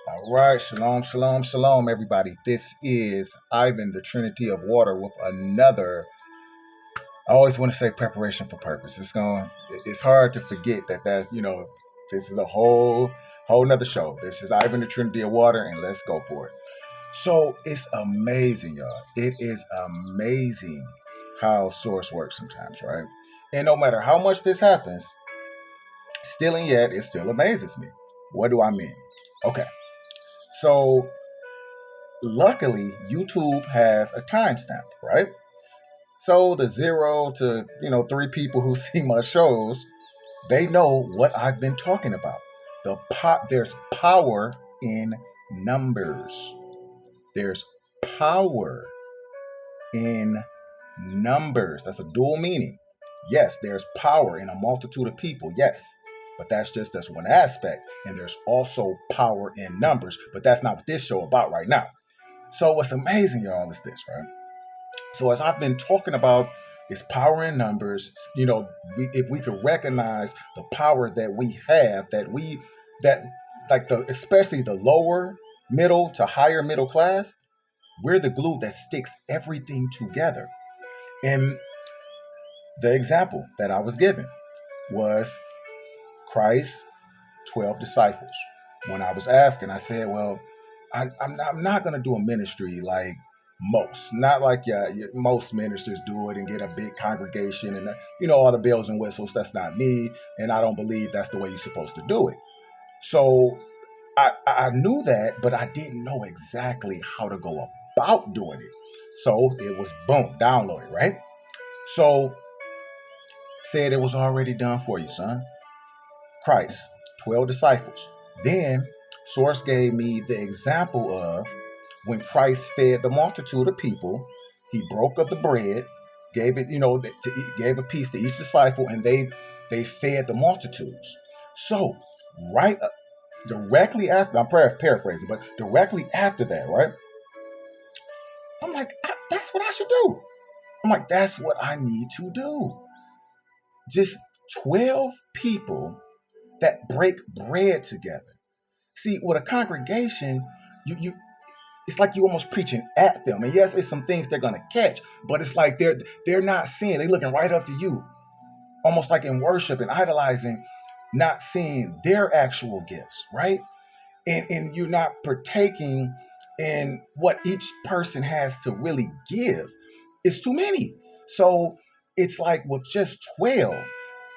All right, shalom, shalom, shalom, everybody. This is Ivan, the Trinity of Water, with another. I always want to say preparation for purpose. It's hard to forget that this is a whole nother show. This is Ivan, the Trinity of Water, and let's go for it. So it's amazing, y'all. It is amazing how Source works sometimes, right? And no matter how much this happens, still and yet, it still amazes me. What do I mean? Okay, so luckily, YouTube has a timestamp, right? So the 0 to 3 people who see my shows, they know what I've been talking about. There's power in numbers. There's power in numbers. That's a dual meaning. Yes, there's power in a multitude of people. Yes. But that's one aspect. And there's also power in numbers. But that's not what this show about right now. So what's amazing, y'all, is this, right? So as I've been talking about this power in numbers, if we could recognize the power that we have, that like especially the lower middle to higher middle class, we're the glue that sticks everything together. And the example that I was given was Christ's 12 disciples. When I was asking, I said, well, I'm not going to do a ministry like most. Not like most ministers do it and get a big congregation and, all the bells and whistles. That's not me. And I don't believe that's the way you're supposed to do it. So I knew that, but I didn't know exactly how to go about doing it. So it was boom, downloaded, right? So said it was already done for you, son. Christ, 12 disciples. Then Source gave me the example of when Christ fed the multitude of people. He broke up the bread, gave it, gave a piece to each disciple, and they fed the multitudes. So right directly after, I'm paraphrasing, but directly after that, right? I'm like, that's what I should do. I'm like, that's what I need to do. Just 12 people that break bread together. See, with a congregation, you it's like you almost preaching at them. And yes, it's some things they're gonna catch, but it's like they're not seeing, they're looking right up to you. Almost like in worship and idolizing, not seeing their actual gifts, right? And you're not partaking in what each person has to really give. It's too many. So it's like with just 12,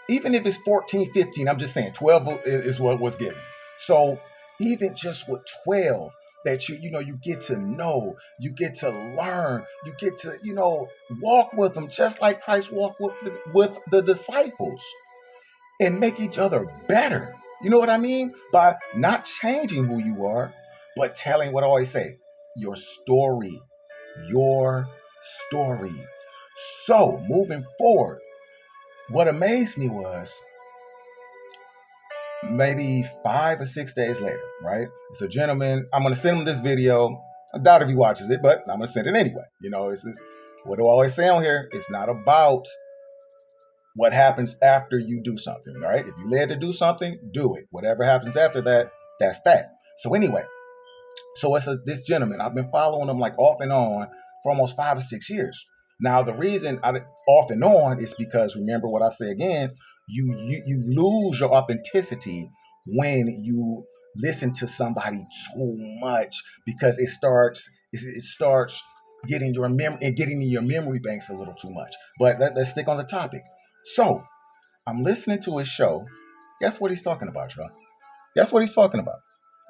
even if it's 14, 15, I'm just saying 12 is what was given. So even just with 12 that you get to know, you get to learn, you get to, walk with them just like Christ walked with the disciples and make each other better. You know what I mean? By not changing who you are, but telling what I always say, your story, your story. So moving forward, what amazed me was maybe 5 or 6 days later, right? It's a gentleman. I'm going to send him this video. I doubt if he watches it, but I'm going to send it anyway. What do I always say on here? It's not about what happens after you do something, right? If you led to do something, do it. Whatever happens after that, that's that. So anyway, this gentleman, I've been following him like off and on for almost 5 or 6 years. Now, the reason off and on is because, remember what I say again, you lose your authenticity when you listen to somebody too much, because it starts getting in your memory banks a little too much. But let's stick on the topic. So I'm listening to his show. Guess what he's talking about, y'all? Guess what he's talking about?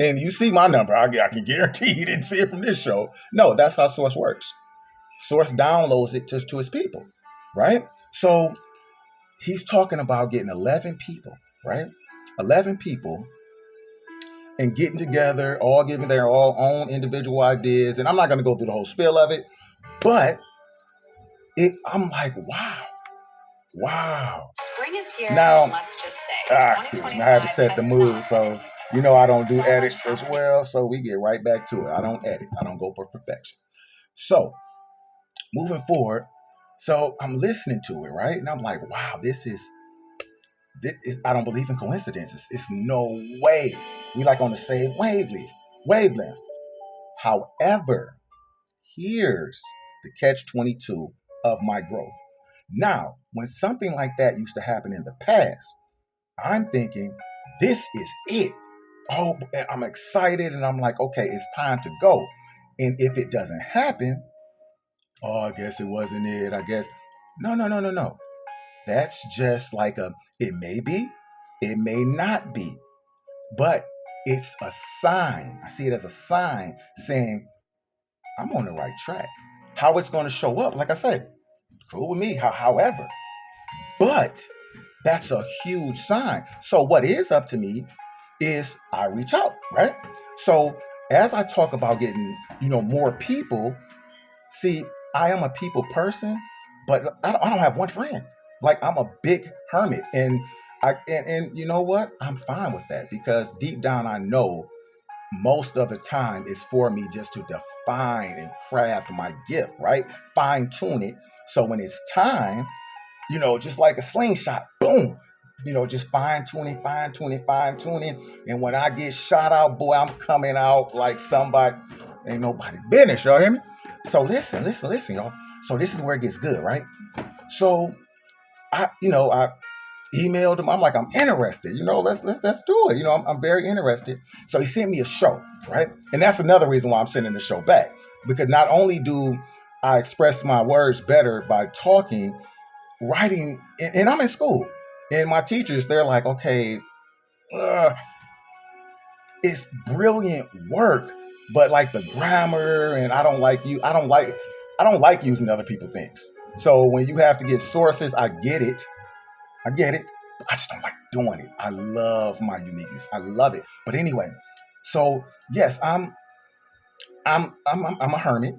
And you see my number. I can guarantee he didn't see it from this show. No, that's how Source works. Source downloads it to his people, right? So he's talking about getting 11 people, right? 11 people and getting together, all giving their all own individual ideas. And I'm not going to go through the whole spiel of it, but I'm like, wow. Spring is here. Now, let's just say, excuse me, I had to set the mood. So, I don't do edits as well. So we get right back to it. I don't edit. I don't go for perfection. So moving forward, so I'm listening to it, right? And I'm like, wow, this is I don't believe in coincidences. It's no way. We like on the same wavelength. However, here's the catch 22 of my growth. Now, when something like that used to happen in the past, I'm thinking, this is it. Oh, I'm excited and I'm like, okay, it's time to go. And if it doesn't happen, oh, I guess it wasn't it. I guess. No, no, no, no, no. That's just like it may be, it may not be, but it's a sign. I see it as a sign saying, I'm on the right track. How it's going to show up, like I said, cool with me. However, but that's a huge sign. So what is up to me is I reach out, right? So as I talk about getting, more people, see, I am a people person, but I don't have one friend. Like I'm a big hermit, and and you know what? I'm fine with that because deep down I know most of the time it's for me just to define and craft my gift, right? Fine tune it. So when it's time, just like a slingshot, boom, just fine tuning, fine tuning. And when I get shot out, boy, I'm coming out like somebody, ain't nobody business, y'all hear me? So listen, y'all. So this is where it gets good, right? So I emailed him. I'm like, I'm interested. Let's do it. I'm very interested. So he sent me a show, right? And that's another reason why I'm sending the show back because not only do I express my words better by talking, writing, and I'm in school, and my teachers, they're like, okay, uh, it's brilliant work, but like the grammar, and I don't like using other people's things. So when you have to get sources, I get it. But I just don't like doing it. I love my uniqueness. I love it. But anyway, so yes, I'm a hermit,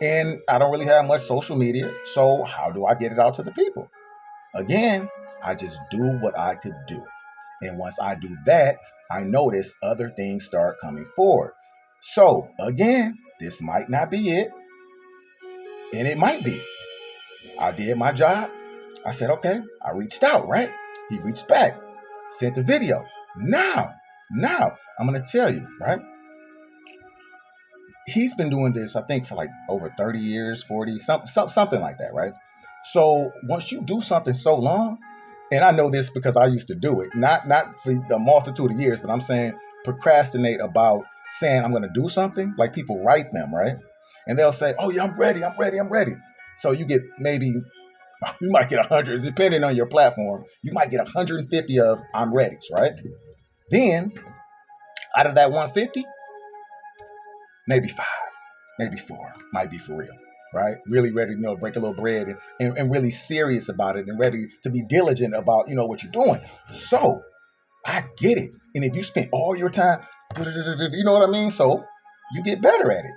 and I don't really have much social media. So how do I get it out to the people? Again, I just do what I could do. And once I do that, I notice other things start coming forward. So again, this might not be it, and it might be. I did my job. I said, okay, I reached out, right? He reached back, sent the video. Now, I'm going to tell you, right? He's been doing this, I think, for like over 30 years, 40, something like that, right? So once you do something so long, and I know this because I used to do it, not for the multitude of years, but I'm saying procrastinate about saying I'm going to do something. Like people write them, right? And they'll say, oh yeah, I'm ready. So you get maybe, you might get 100, depending on your platform, you might get 150 of I'm ready's, right? Then out of that 150, maybe 5, maybe 4 might be for real, right? Really ready to break a little bread and really serious about it and ready to be diligent about what you're doing. So I get it. And if you spend all your time, you know what I mean? So you get better at it.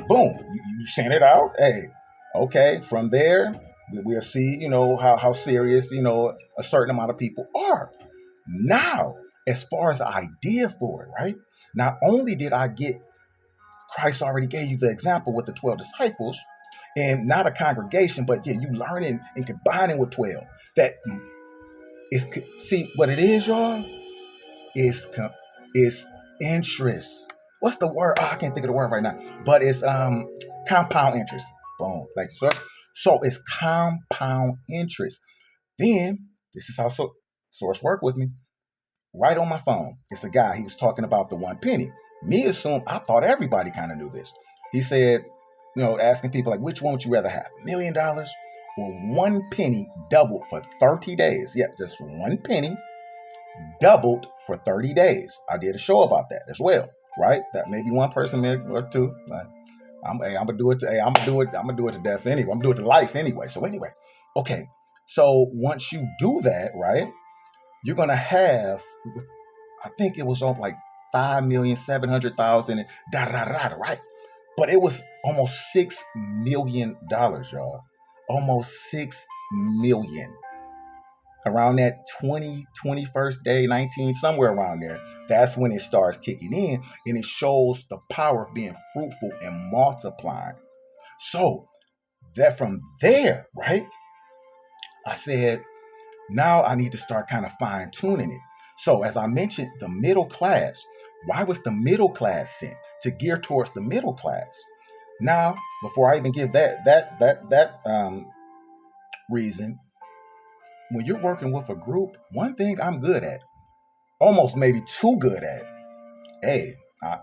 Boom, you send it out. Hey, okay. From there, we'll see. How serious a certain amount of people are. Now, as far as the idea for it, right? Not only did I get Christ already gave you the example with the 12 disciples and not a congregation, but yeah, you learning and combining with 12. That is, see what it is, y'all, is interest. What's the word? Oh, I can't think of the word right now, but it's compound interest. Boom. Thank you, sir. So it's compound interest. Then this is how source work with me. Right on my phone, it's a guy. He was talking about the 1 penny. Me assume I thought everybody kind of knew this. He said, asking people like, which one would you rather have, $1,000,000 or 1 penny doubled for 30 days? Yeah, just 1 penny doubled for 30 days. I did a show about that as well, right? That maybe one person or two. I'm gonna do it. I'm gonna do it to death anyway. I'm gonna do it to life anyway. So anyway, okay. So once you do that, right, you're gonna have, I think it was on like 5,700,000, right? But it was almost $6 million, y'all. Almost 6 million. Around that 21st day, 19th, somewhere around there. That's when it starts kicking in, and it shows the power of being fruitful and multiplying. So that from there, right? I said, Now I need to start kind of fine tuning it. So as I mentioned, the middle class. Why was the middle class sent? To gear towards the middle class. Now, before I even give that reason, when you're working with a group, one thing I'm good at, almost maybe too good at, hey, I,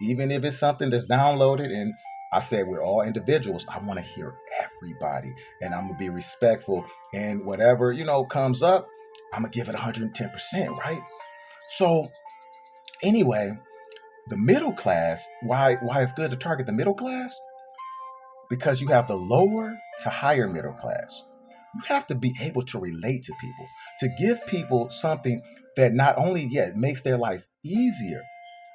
even if it's something that's downloaded and I said we're all individuals, I want to hear everybody and I'm going to be respectful. And whatever, comes up, I'm going to give it 110%, right? So, anyway, the middle class, why it's good to target the middle class? Because you have the lower to higher middle class. You have to be able to relate to people, to give people something that not only yet makes their life easier,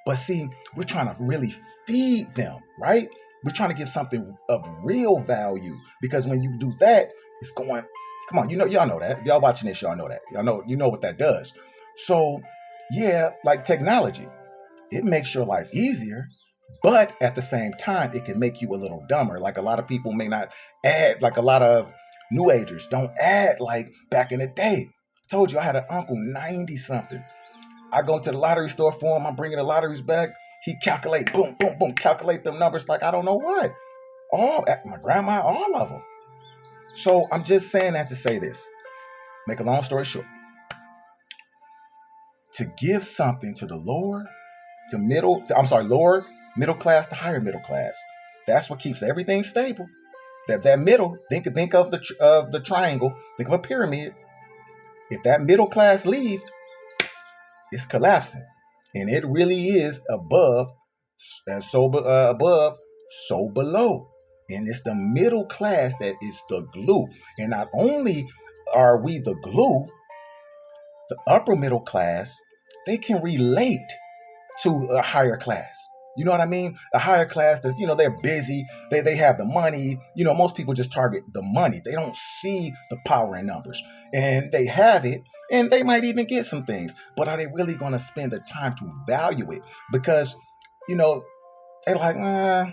but see, we're trying to really feed them, right? We're trying to give something of real value because when you do that, it's going, come on, y'all know that. If y'all watching this, y'all know that. You know what that does. So, yeah, like technology, it makes your life easier, but at the same time, it can make you a little dumber. Like a lot of people may not add, like a lot of new agers don't add like back in the day. I told you I had an uncle, 90 something. I go to the lottery store for him. I'm bringing the lotteries back. He calculate, boom, boom, boom, calculate them numbers like I don't know what. All at my grandma, all of them. So I'm just saying that to say this. Make a long story short. To give something to the lower middle class to higher middle class. That's what keeps everything stable. That middle, think of the triangle, think of a pyramid. If that middle class leave, it's collapsing. And it really is above, above, so below. And it's the middle class that is the glue. And not only are we the glue, the upper middle class, they can relate to a higher class. You know what I mean? A higher class that's, they're busy. They have the money. Most people just target the money. They don't see the power in numbers. And they have it, and they might even get some things. But are they really going to spend the time to value it? Because, they're like, I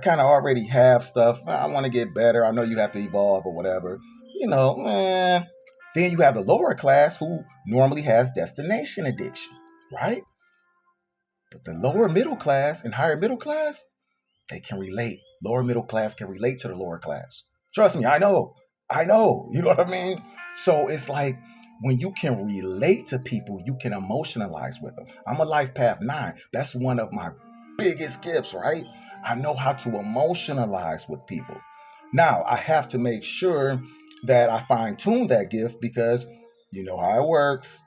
kind of already have stuff. I want to get better. I know you have to evolve or whatever. Then you have the lower class who normally has destination addiction, right? But the lower middle class and higher middle class, they can relate. Lower middle class can relate to the lower class. Trust me, I know. You know what I mean? So it's like when you can relate to people, you can emotionalize with them. I'm a Life Path 9. That's one of my biggest gifts, right? I know how to emotionalize with people. Now, I have to make sure that I fine tune that gift because you know how it works.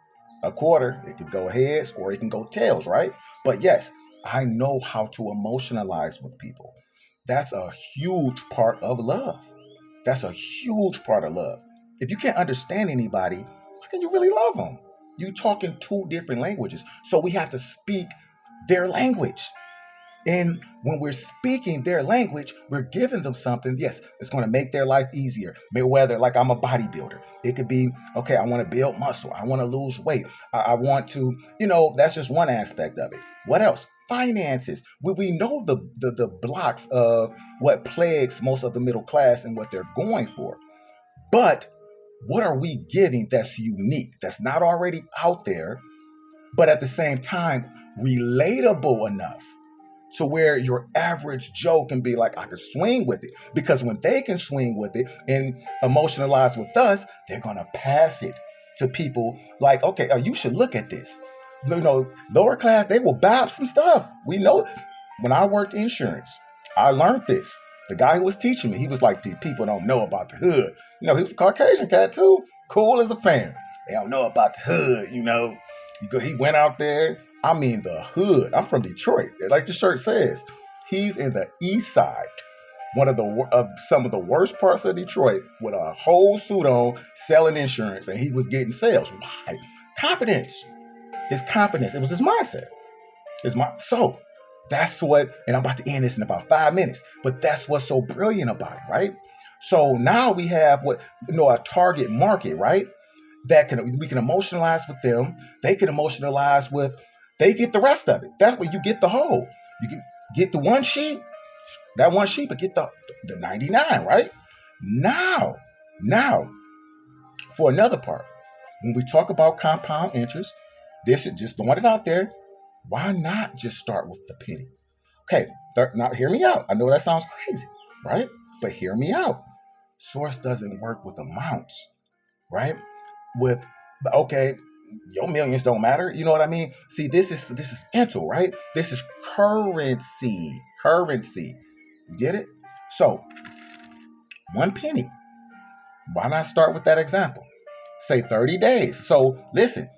A quarter, it can go heads or it can go tails, right? But yes, I know how to emotionalize with people. That's a huge part of love. That's a huge part of love. If you can't understand anybody, how can you really love them? You talk in two different languages. So we have to speak their language. And when we're speaking their language, we're giving them something, yes, it's going to make their life easier. Whether, like I'm a bodybuilder, it could be, okay, I want to build muscle. I want to lose weight. I want to, that's just one aspect of it. What else? Finances. We know the blocks of what plagues most of the middle class and what they're going for. But what are we giving that's unique, that's not already out there, but at the same time, relatable enough to where your average Joe can be like, I can swing with it. Because when they can swing with it and emotionalize with us, they're going to pass it to people like, okay, you should look at this. Lower class, they will buy up some stuff. We know. When I worked insurance, I learned this. The guy who was teaching me, he was like, people don't know about the hood. He was a Caucasian cat too. Cool as a fan. They don't know about the hood, He went out there. I mean, the hood. I'm from Detroit. Like the shirt says, he's in the east side, one of some of the worst parts of Detroit, with a whole suit on, selling insurance, and he was getting sales. Why? Confidence. His confidence. It was his mindset. So that's what, and I'm about to end this in about 5 minutes, but that's what's so brilliant about it, right? So now we have a target market, right? We can emotionalize with them. They can emotionalize with, they get the rest of it. That's where you get the whole. You can get the one sheep, but get the 99, right? Now, for another part, when we talk about compound interest, this is just throwing it out there. Why not just start with the penny? Okay, now hear me out. I know that sounds crazy, right? But hear me out. Source doesn't work with amounts, right? With okay, your millions don't matter. You know what I mean? See, this is mental, right? This is currency. Currency. You get it? So, one penny. Why not start with that example? Say 30 days. So listen,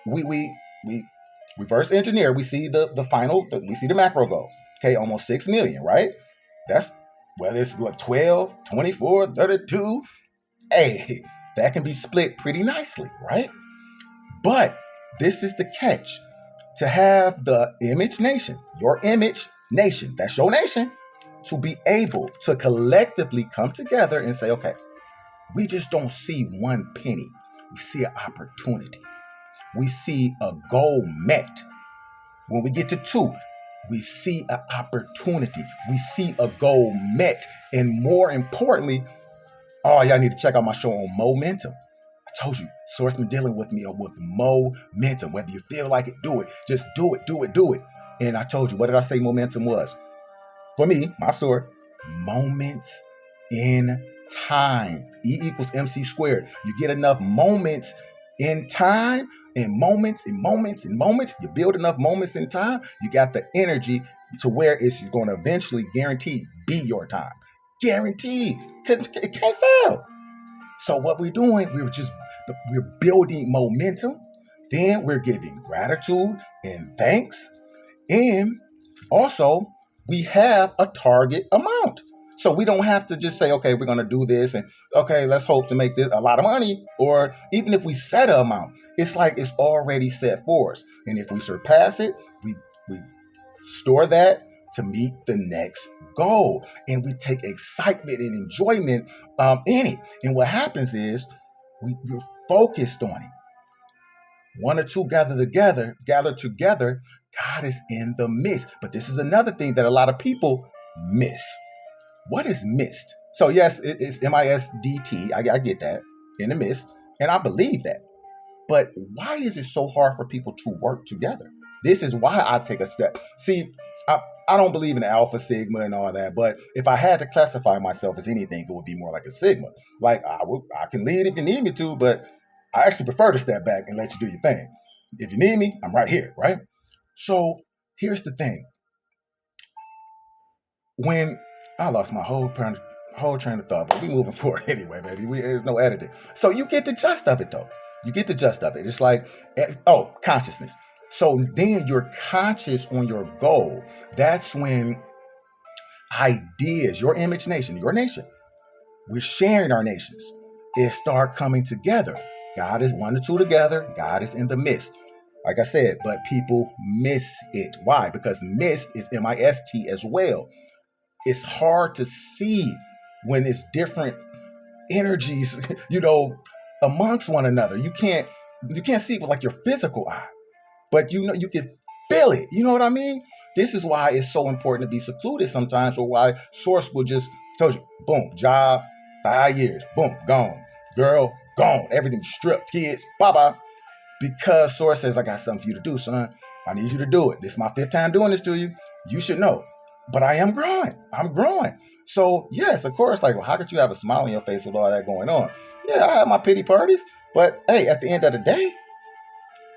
we reverse engineer. We see the final, we see the macro goal. Okay, almost 6 million, right? That's whether it's like 12, 24, 32. Hey, that can be split pretty nicely, right? But this is the catch. To have the image nation, your image nation, that's your nation, to be able to collectively come together and say, okay, we just don't see one penny. We see an opportunity. We see a goal met. When we get to 2, we see an opportunity. We see a goal met. And more importantly, oh, y'all need to check out my show on momentum. I told you, Source been dealing with me with momentum. Whether you feel like it, do it. Just do it, do it, do it. And I told you, what did I say momentum was? For me, my story, moments in time. E equals MC squared. You get enough moments in time, and moments and moments and moments. You build enough moments in time, you got the energy to where it's going to eventually guaranteed be your time. Guaranteed. It can't fail. So what we're doing, we're building momentum. Then we're giving gratitude and thanks. And also, we have a target amount. So we don't have to just say, okay, we're going to do this and okay, let's hope to make this a lot of money. Or even if we set an amount, it's like it's already set for us. And if we surpass it, we store that to meet the next goal. And we take excitement and enjoyment in it. And what happens is we're focused on it. 1 or 2 gather together, God is in the midst. But this is another thing that a lot of people miss. What is mist? So yes, it's MISDT. I get that, in the midst, and I believe that. But why is it so hard for people to work together? This is why I take a step. See, I don't believe in Alpha, Sigma, and all that. But if I had to classify myself as anything, it would be more like a Sigma. Like I can lead if you need me to, but I actually prefer to step back and let you do your thing. If you need me, I'm right here, right? So here's the thing. When I lost my whole train of thought, but we moving forward anyway, baby. There's no editing. So you get the gist of it, though. You get the gist of it. It's like, consciousness. So then you're conscious on your goal. That's when ideas, your image nation, your nation, we're sharing our nations. It start coming together. God is 1 or 2 together. God is in the midst. Like I said, but people miss it. Why? Because mist is MIST as well. It's hard to see when it's different energies, amongst one another. You can't see it with like your physical eye, but you can feel it. You know what I mean? This is why it's so important to be secluded sometimes, or why Source will just told you, boom, job, 5 years, boom, gone. Girl, gone. Everything stripped, kids, bye-bye. Because Source says, I got something for you to do, son. I need you to do it. This is my 5th time doing this to you. You should know. But I am growing. I'm growing. So, yes, of course, like, well, how could you have a smile on your face with all that going on? Yeah, I have my pity parties. But, hey, at the end of the day,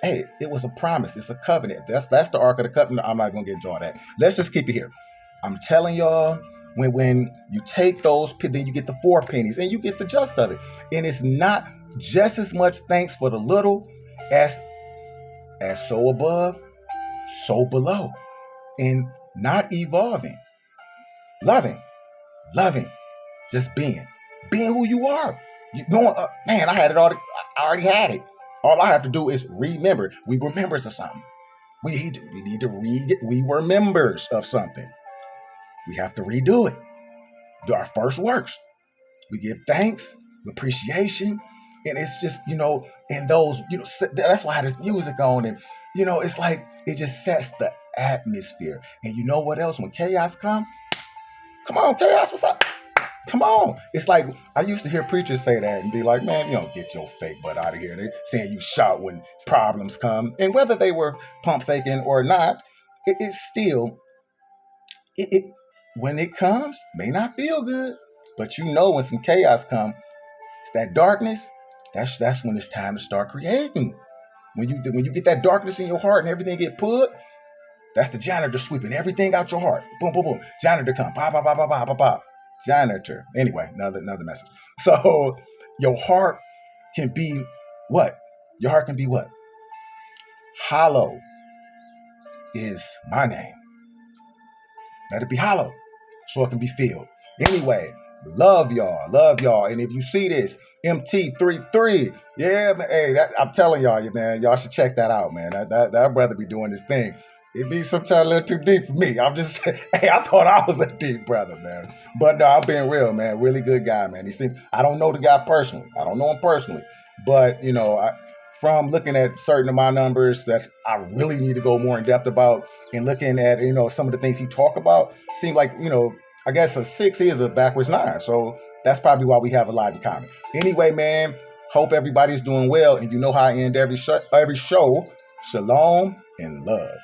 hey, it was a promise. It's a covenant. That's the Ark of the Covenant. I'm not going to get into all that. Let's just keep it here. I'm telling y'all, when you take those, then you get the 4 pennies and you get the gist of it. And it's not just as much thanks for the little as so above, so below. And not evolving. Loving, just being who you are. Man, I had it all. I already had it. All I have to do is remember. We were members of something. We need to read it. We were members of something. We have to redo it. Do our first works. We give thanks, appreciation, and it's just in those that's why I had this music on, and it's like it just sets the atmosphere. And you know what else? When chaos come on, chaos, what's up? Come on. It's like I used to hear preachers say that and be like, man, you don't get your fake butt out of here. They saying you shout when problems come. And whether they were pump faking or not, it's still it when it comes, may not feel good. But you know when some chaos comes, it's that darkness. That's when it's time to start creating. When you get that darkness in your heart and everything get put, that's the janitor sweeping everything out your heart. Boom, boom, boom. Janitor come. Pop, pop, pop, pop, pop, pop, pop. Janitor. Anyway, another message. So your heart can be what? Your heart can be what? Hollow is my name. Let it be hollow so it can be filled. Anyway, love y'all. Love y'all. And if you see this, MT33, yeah, man, hey, I'm telling y'all, man, y'all should check that out, man. That brother be doing this thing. It be sometimes a little too deep for me. I'm just saying, hey, I thought I was a deep brother, man. But no, I'm being real, man. Really good guy, man. I don't know the guy personally. I don't know him personally. But, from looking at certain of my numbers that I really need to go more in depth about and looking at, some of the things he talk about, seem like, I guess a 6 is a backwards 9. So that's probably why we have a lot in common. Anyway, man, hope everybody's doing well. And you know how I end every show. Shalom and love.